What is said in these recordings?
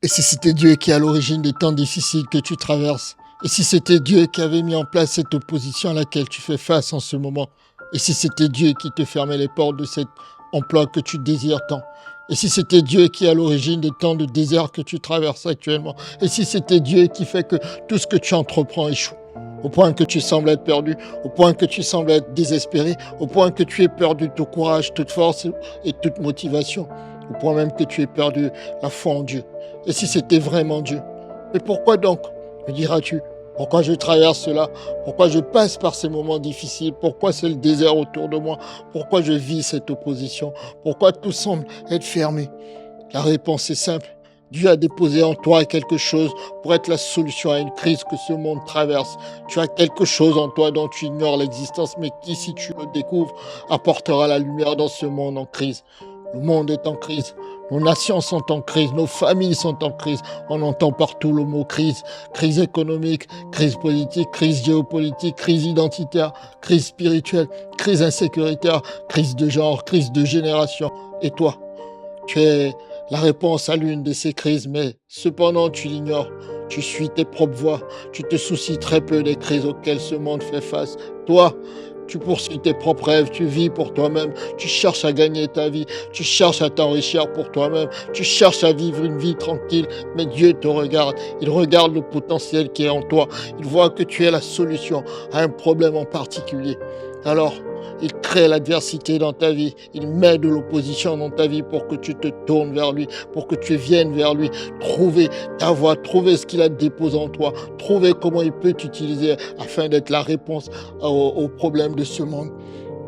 Et si c'était Dieu qui est à l'origine des temps difficiles que tu traverses? Et si c'était Dieu qui avait mis en place cette opposition à laquelle tu fais face en ce moment? Et si c'était Dieu qui te fermait les portes de cet emploi que tu désires tant? Et si c'était Dieu qui est à l'origine des temps de désert que tu traverses actuellement? Et si c'était Dieu qui fait que tout ce que tu entreprends échoue? Au point que tu sembles être perdu, au point que tu sembles être désespéré, au point que tu aies perdu tout courage, toute force et toute motivation, au point même que tu aies perdu la foi en Dieu. Et si c'était vraiment Dieu? Mais pourquoi donc, me diras-tu? Pourquoi je traverse cela? Pourquoi je passe par ces moments difficiles? Pourquoi c'est le désert autour de moi? Pourquoi je vis cette opposition? Pourquoi tout semble être fermé? La réponse est simple. Dieu a déposé en toi quelque chose pour être la solution à une crise que ce monde traverse. Tu as quelque chose en toi dont tu ignores l'existence, mais qui, si tu le découvres, apportera la lumière dans ce monde en crise. Le monde est en crise. Nos nations sont en crise, nos familles sont en crise. On entend partout le mot crise. Crise économique, crise politique, crise géopolitique, crise identitaire, crise spirituelle, crise insécuritaire, crise de genre, crise de génération. Et toi, tu es la réponse à l'une de ces crises, mais cependant tu l'ignores. Tu suis tes propres voies. Tu te soucies très peu des crises auxquelles ce monde fait face. Toi, tu poursuis tes propres rêves, tu vis pour toi-même, tu cherches à gagner ta vie, tu cherches à t'enrichir pour toi-même, tu cherches à vivre une vie tranquille, mais Dieu te regarde, il regarde le potentiel qui est en toi, il voit que tu es la solution à un problème en particulier. Alors, il crée l'adversité dans ta vie, il met de l'opposition dans ta vie pour que tu te tournes vers lui, pour que tu viennes vers lui, trouver ta voie, trouver ce qu'il a déposé en toi, trouver comment il peut t'utiliser afin d'être la réponse aux problèmes de ce monde.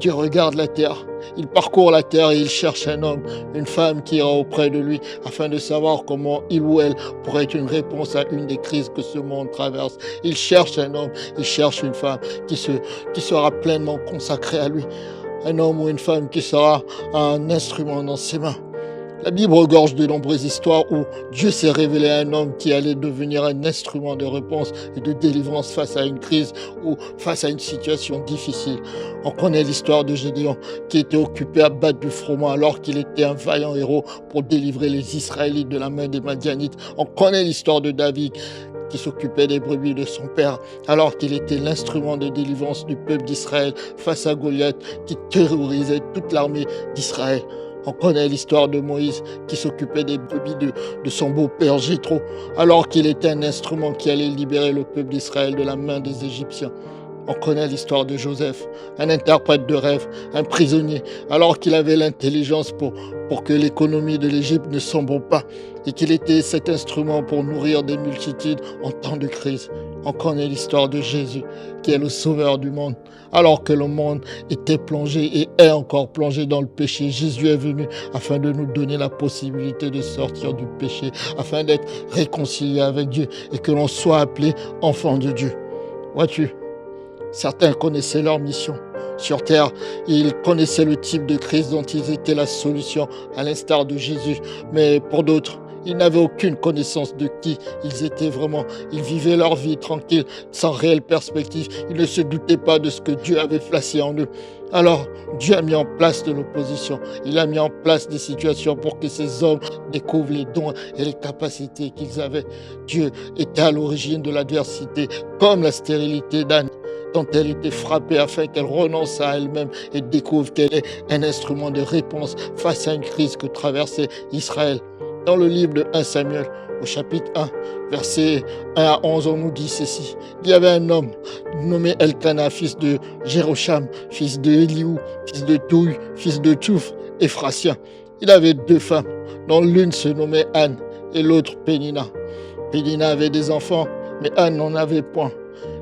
Dieu regarde la terre, il parcourt la terre et il cherche un homme, une femme qui ira auprès de lui afin de savoir comment il ou elle pourrait être une réponse à une des crises que ce monde traverse. Il cherche un homme, il cherche une femme qui sera pleinement consacrée à lui. Un homme ou une femme qui sera un instrument dans ses mains. La Bible regorge de nombreuses histoires où Dieu s'est révélé à un homme qui allait devenir un instrument de réponse et de délivrance face à une crise ou face à une situation difficile. On connaît l'histoire de Gédéon qui était occupé à battre du froment alors qu'il était un vaillant héros pour délivrer les Israélites de la main des Madianites. On connaît l'histoire de David qui s'occupait des brebis de son père, alors qu'il était l'instrument de délivrance du peuple d'Israël face à Goliath qui terrorisait toute l'armée d'Israël. On connaît l'histoire de Moïse qui s'occupait des brebis de son beau-père Jéthro, alors qu'il était un instrument qui allait libérer le peuple d'Israël de la main des Égyptiens. On connaît l'histoire de Joseph, un interprète de rêve, un prisonnier, alors qu'il avait l'intelligence pour que l'économie de l'Égypte ne sombre pas et qu'il était cet instrument pour nourrir des multitudes en temps de crise. On connaît l'histoire de Jésus, qui est le sauveur du monde. Alors que le monde était plongé et est encore plongé dans le péché, Jésus est venu afin de nous donner la possibilité de sortir du péché, afin d'être réconcilié avec Dieu et que l'on soit appelé enfant de Dieu. Vois-tu? Certains connaissaient leur mission sur terre et ils connaissaient le type de crise dont ils étaient la solution, à l'instar de Jésus. Mais pour d'autres, ils n'avaient aucune connaissance de qui ils étaient vraiment. Ils vivaient leur vie tranquille, sans réelle perspective. Ils ne se doutaient pas de ce que Dieu avait placé en eux. Alors, Dieu a mis en place de l'opposition. Il a mis en place des situations pour que ces hommes découvrent les dons et les capacités qu'ils avaient. Dieu était à l'origine de l'adversité, comme la stérilité d'Anne, dont elle était frappée afin qu'elle renonce à elle-même et découvre qu'elle est un instrument de réponse face à une crise que traversait Israël. Dans le livre de 1 Samuel, au chapitre 1, versets 1 à 11, on nous dit ceci. Il y avait un homme nommé Elkana, fils de Jérocham, fils de Eliou, fils de Touï, fils de Tchouf, Ephrasien. Il avait deux femmes, dont l'une se nommait Anne et l'autre Pénina. Pénina avait des enfants, mais Anne n'en avait point.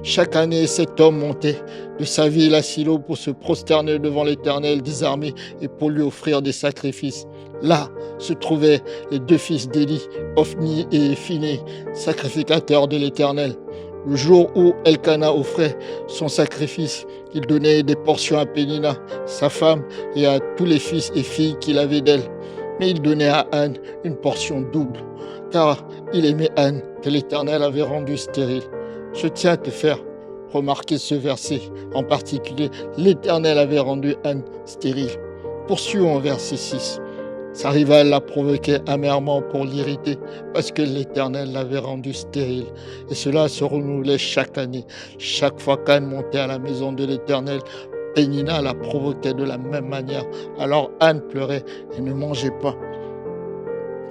Chaque année, cet homme montait de sa ville à Silo pour se prosterner devant l'Éternel des armées et pour lui offrir des sacrifices. Là se trouvaient les deux fils d'Éli, Ophni et Phiné, sacrificateurs de l'Éternel. Le jour où Elkana offrait son sacrifice, il donnait des portions à Pénina, sa femme, et à tous les fils et filles qu'il avait d'elle. Mais il donnait à Anne une portion double, car il aimait Anne, que l'Éternel avait rendue stérile. Je tiens à te faire remarquer ce verset. En particulier, l'Éternel avait rendu Anne stérile. Poursuivons au verset 6. Sa rivale la provoquait amèrement pour l'irriter, parce que l'Éternel l'avait rendue stérile. Et cela se renouvelait chaque année. Chaque fois qu'Anne montait à la maison de l'Éternel, Pénina la provoquait de la même manière. Alors Anne pleurait et ne mangeait pas.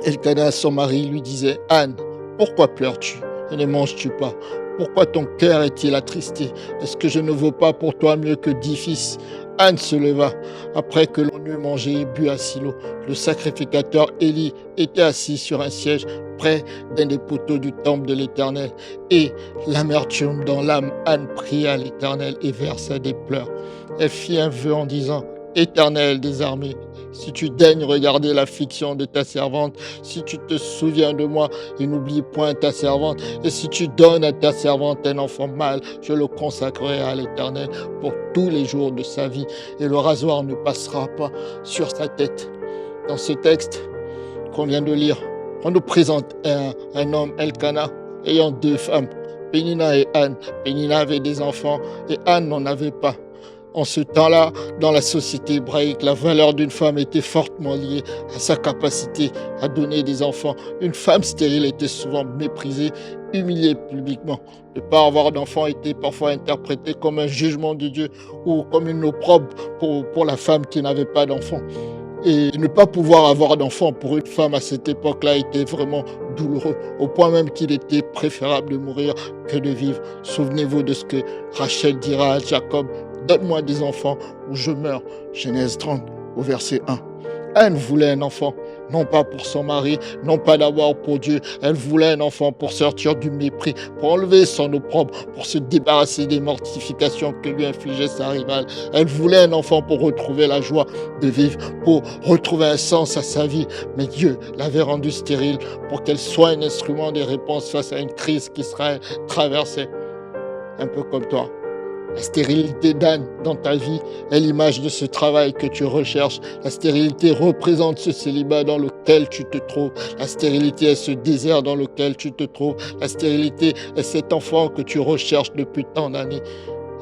Elkana, son mari, lui disait: Anne, pourquoi pleures-tu et ne manges-tu pas? Pourquoi ton cœur est-il attristé? Est-ce que je ne vaux pas pour toi mieux que 10 fils? Anne se leva, après que l'on eut mangé et bu à Silo. Le sacrificateur Élie était assis sur un siège près d'un des poteaux du temple de l'Éternel. Et l'amertume dans l'âme, Anne pria à l'Éternel et versa des pleurs. Elle fit un vœu en disant: Éternel des armées, si tu daignes regarder l'affliction de ta servante, si tu te souviens de moi et n'oublie point ta servante, et si tu donnes à ta servante un enfant mâle, je le consacrerai à l'Éternel pour tous les jours de sa vie, et le rasoir ne passera pas sur sa tête. Dans ce texte qu'on vient de lire, on nous présente un homme, Elkana, ayant 2 femmes, Pénina et Anne. Pénina avait des enfants et Anne n'en avait pas. En ce temps-là, dans la société hébraïque, la valeur d'une femme était fortement liée à sa capacité à donner des enfants. Une femme stérile était souvent méprisée, humiliée publiquement. Ne pas avoir d'enfants était parfois interprété comme un jugement de Dieu ou comme une opprobre pour la femme qui n'avait pas d'enfants. Et ne pas pouvoir avoir d'enfants pour une femme à cette époque-là était vraiment douloureux, au point même qu'il était préférable de mourir que de vivre. Souvenez-vous de ce que Rachel dira à Jacob: donne-moi des enfants ou je meurs. Genèse 30 au verset 1. Anne voulait un enfant, non pas pour son mari, non pas d'abord pour Dieu. Elle voulait un enfant pour sortir du mépris, pour enlever son opprobre, pour se débarrasser des mortifications que lui infligeait sa rivale. Elle voulait un enfant pour retrouver la joie de vivre, pour retrouver un sens à sa vie. Mais Dieu l'avait rendue stérile pour qu'elle soit un instrument de réponse face à une crise qu'Israël traversait. Un peu comme toi. La stérilité d'Anne dans ta vie est l'image de ce travail que tu recherches. La stérilité représente ce célibat dans lequel tu te trouves. La stérilité est ce désert dans lequel tu te trouves. La stérilité est cet enfant que tu recherches depuis tant d'années.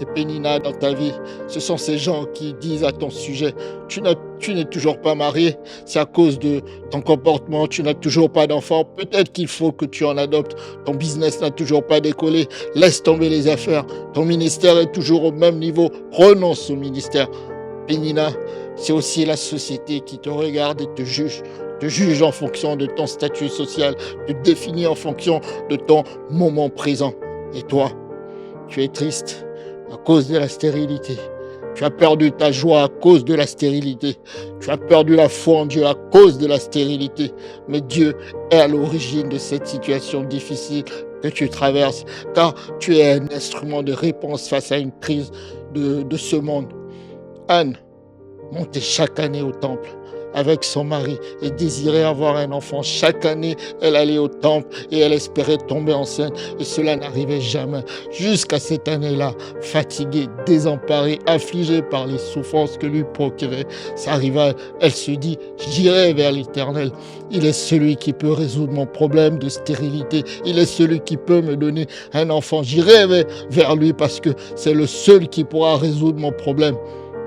Et Pénina dans ta vie, ce sont ces gens qui disent à ton sujet: tu n'es toujours pas marié, c'est à cause de ton comportement, tu n'as toujours pas d'enfant, peut-être qu'il faut que tu en adoptes, ton business n'a toujours pas décollé, laisse tomber les affaires, ton ministère est toujours au même niveau, renonce au ministère. Pénina, c'est aussi la société qui te regarde et te juge en fonction de ton statut social, te définit en fonction de ton moment présent. Et toi, tu es triste à cause de la stérilité. Tu as perdu ta joie à cause de la stérilité. Tu as perdu la foi en Dieu à cause de la stérilité. Mais Dieu est à l'origine de cette situation difficile que tu traverses, car tu es un instrument de réponse face à une crise de ce monde. Anne montait chaque année au temple avec son mari et désirait avoir un enfant. Chaque année, elle allait au temple et elle espérait tomber enceinte. Et cela n'arrivait jamais. Jusqu'à cette année-là, fatiguée, désemparée, affligée par les souffrances que lui procurait sa rivale, elle se dit: j'irai vers l'Éternel. Il est celui qui peut résoudre mon problème de stérilité. Il est celui qui peut me donner un enfant. J'irai vers lui parce que c'est le seul qui pourra résoudre mon problème.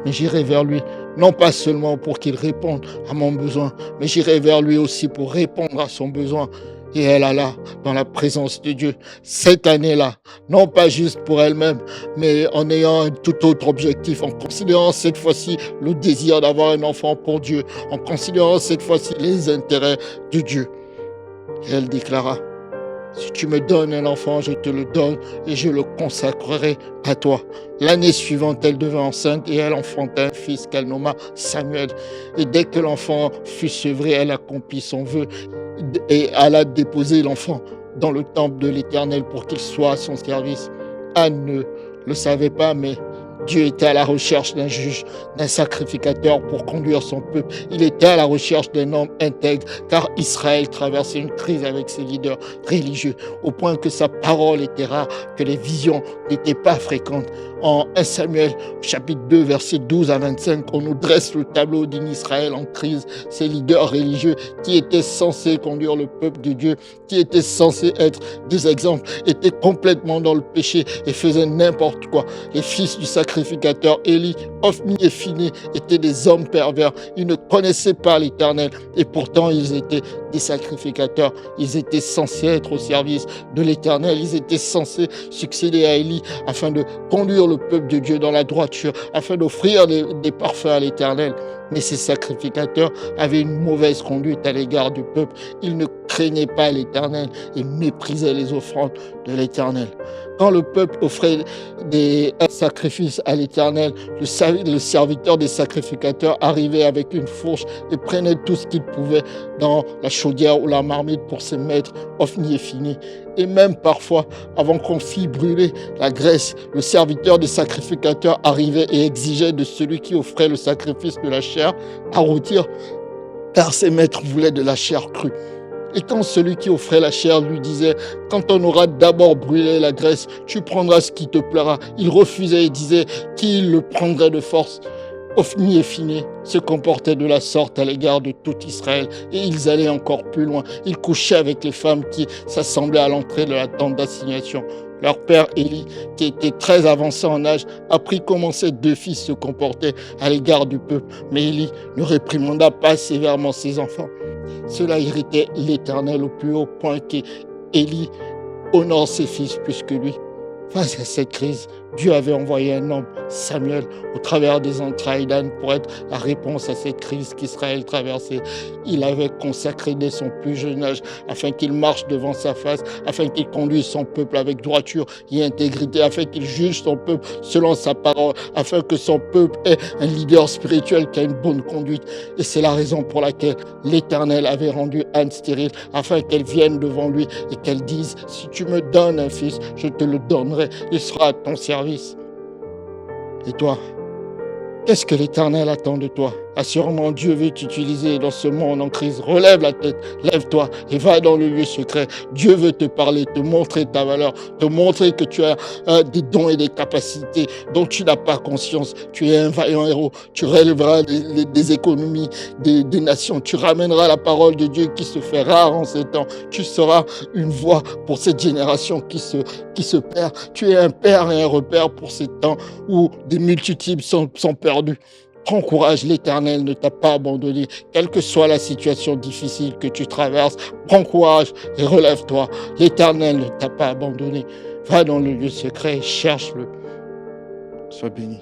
Mais j'irai vers lui, non pas seulement pour qu'il réponde à mon besoin, mais j'irai vers lui aussi pour répondre à son besoin. Et elle alla dans la présence de Dieu cette année-là, non pas juste pour elle-même, mais en ayant un tout autre objectif, en considérant cette fois-ci le désir d'avoir un enfant pour Dieu, en considérant cette fois-ci les intérêts de Dieu. Et elle déclara: si tu me donnes un enfant, je te le donne et je le consacrerai à toi. L'année suivante, elle devint enceinte et elle enfanta un fils qu'elle nomma Samuel. Et dès que l'enfant fut sevré, elle accomplit son vœu et alla déposer l'enfant dans le temple de l'Éternel pour qu'il soit à son service. Anne ne le savait pas, mais Dieu était à la recherche d'un juge, d'un sacrificateur pour conduire son peuple. Il était à la recherche d'un homme intègre, car Israël traversait une crise avec ses leaders religieux, au point que sa parole était rare, que les visions n'étaient pas fréquentes. En 1 Samuel, chapitre 2, versets 12 à 25, on nous dresse le tableau d'un Israël en crise. Ces leaders religieux qui étaient censés conduire le peuple de Dieu, qui étaient censés être des exemples, étaient complètement dans le péché et faisaient n'importe quoi. Les fils du sacrificateur sacrificateurs, Élie, Ophni et Phiné, étaient des hommes pervers. Ils ne connaissaient pas l'Éternel et pourtant ils étaient des sacrificateurs. Ils étaient censés être au service de l'Éternel. Ils étaient censés succéder à Élie afin de conduire le peuple de Dieu dans la droiture, afin d'offrir des parfums à l'Éternel. Mais ces sacrificateurs avaient une mauvaise conduite à l'égard du peuple. Ils ne craignaient pas l'Éternel et méprisaient les offrandes de l'Éternel. Quand le peuple offrait des sacrifices à l'Éternel, le serviteur des sacrificateurs arrivait avec une fourche et prenait tout ce qu'il pouvait dans la chaudière ou la marmite pour se mettre Ophni et Phiné. Et même parfois, avant qu'on fît brûler la graisse, le serviteur des sacrificateurs arrivait et exigeait de celui qui offrait le sacrifice de la chair à rôtir, car ses maîtres voulaient de la chair crue. Et quand celui qui offrait la chair lui disait « Quand on aura d'abord brûlé la graisse, tu prendras ce qui te plaira », il refusait et disait qu'il le prendrait de force. Ophni et Phiné se comportaient de la sorte à l'égard de tout Israël et ils allaient encore plus loin. Ils couchaient avec les femmes qui s'assemblaient à l'entrée de la tente d'assignation. Leur père Élie, qui était très avancé en âge, apprit comment ses deux fils se comportaient à l'égard du peuple. Mais Élie ne réprimanda pas sévèrement ses enfants. Cela irritait l'Éternel au plus haut point qu'Élie honore ses fils plus que lui. Face à cette crise, Dieu avait envoyé un homme, Samuel, au travers des entrailles d'Anne pour être la réponse à cette crise qu'Israël traversait. Il avait consacré dès son plus jeune âge afin qu'il marche devant sa face, afin qu'il conduise son peuple avec droiture et intégrité, afin qu'il juge son peuple selon sa parole, afin que son peuple ait un leader spirituel qui a une bonne conduite. Et c'est la raison pour laquelle l'Éternel avait rendu Anne stérile, afin qu'elle vienne devant lui et qu'elle dise « Si tu me donnes un fils, je te le donnerai, il sera à ton service. » Et toi, qu'est-ce que l'Éternel attend de toi? Assurément, Dieu veut t'utiliser dans ce monde en crise. Relève la tête, lève-toi et va dans le lieu secret. Dieu veut te parler, te montrer ta valeur, te montrer que tu as des dons et des capacités dont tu n'as pas conscience. Tu es un vaillant héros. Tu relèveras des économies des nations. Tu ramèneras la parole de Dieu qui se fait rare en ces temps. Tu seras une voix pour cette génération qui se perd. Tu es un père et un repère pour ces temps où des multitudes sont perdues. Prends courage, l'Éternel ne t'a pas abandonné. Quelle que soit la situation difficile que tu traverses, prends courage et relève-toi. L'Éternel ne t'a pas abandonné. Va dans le lieu secret et cherche-le. Sois béni.